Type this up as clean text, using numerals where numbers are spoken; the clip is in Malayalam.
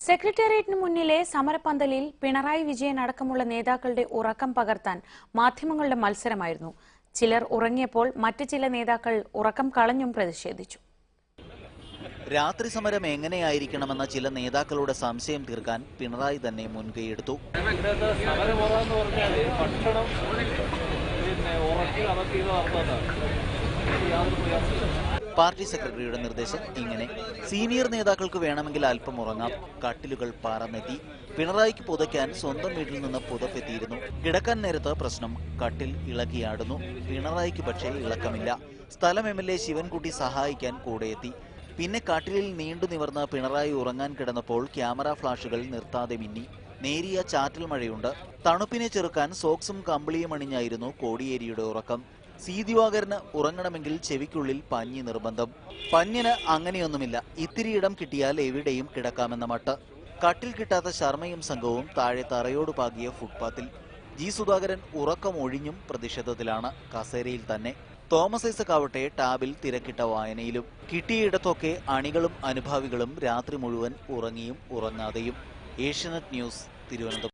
സെക്രട്ടേറിയറ്റിന് മുന്നിലെ സമരപന്തലിൽ പിണറായി വിജയൻ അടക്കമുള്ള നേതാക്കളുടെ ഉറക്കം പകർത്താൻ മാധ്യമങ്ങളുടെ മത്സരമായിരുന്നു. ചിലർ ഉറങ്ങിയപ്പോൾ മറ്റു ചില നേതാക്കൾ ഉറക്കം കളഞ്ഞും പ്രതിഷേധിച്ചു. രാത്രി സമരം എങ്ങനെയായിരിക്കണമെന്ന ചില നേതാക്കളുടെ സംശയം തീർക്കാൻ പിണറായി തന്നെ മുൻകൈയെടുത്തു. പാർട്ടി സെക്രട്ടറിയുടെ നിർദ്ദേശം ഇങ്ങനെ: സീനിയർ നേതാക്കൾക്ക് വേണമെങ്കിൽ അല്പം ഉറങ്ങാം. കട്ടിലുകൾ പറന്നെത്തി. പിണറായിക്ക് പുതയ്ക്കാൻ സ്വന്തം വീട്ടിൽ നിന്ന് പുതപ്പെത്തിയിരുന്നു. കിടക്കാൻ നേരത്ത് പ്രശ്നം, കട്ടിൽ ഇളകിയാടുന്നു. പിണറായിക്ക് പക്ഷേ ഇളക്കമില്ല. സ്ഥലം MLA ശിവൻകുട്ടി സഹായിക്കാൻ കൂടെയെത്തി. പിന്നെ കട്ടിലിൽ നീണ്ടു നിവർന്ന് പിണറായി ഉറങ്ങാൻ കിടന്നപ്പോൾ ക്യാമറ ഫ്ലാഷുകൾ നിർത്താതെ മിന്നി. നേരിയ ചാറ്റൽ മഴയുണ്ട്. തണുപ്പിനെ ചെറുക്കാൻ സോക്സും കമ്പിളിയും അണിഞ്ഞായിരുന്നു കോടിയേരിയുടെ ഉറക്കം. സി ദിവാകരന് ഉറങ്ങണമെങ്കിൽ ചെവിക്കുള്ളിൽ പഞ്ഞി നിർബന്ധം. പഞ്ഞിന് അങ്ങനെയൊന്നുമില്ല. ഇത്തിരിയിടം കിട്ടിയാൽ എവിടെയും കിടക്കാമെന്ന മട്ട്. കട്ടിൽ കിട്ടാത്ത ശർമ്മയും സംഘവും താഴെ തറയോട് പാകിയ ഫുട്പാത്തിൽ. ജി സുധാകരൻ ഉറക്കം ഒഴിഞ്ഞും പ്രതിഷേധത്തിലാണ്, കസേരയിൽ തന്നെ. തോമസ് ഐസക്കാവട്ടെ ടാബിൽ തിരക്കിട്ട വായനയിലും. കിട്ടിയിടത്തൊക്കെ അണികളും അനുഭാവികളും രാത്രി മുഴുവൻ ഉറങ്ങിയും ഉറങ്ങാതെയും. ഏഷ്യാനെറ്റ് ന്യൂസ്, തിരുവനന്തപുരം.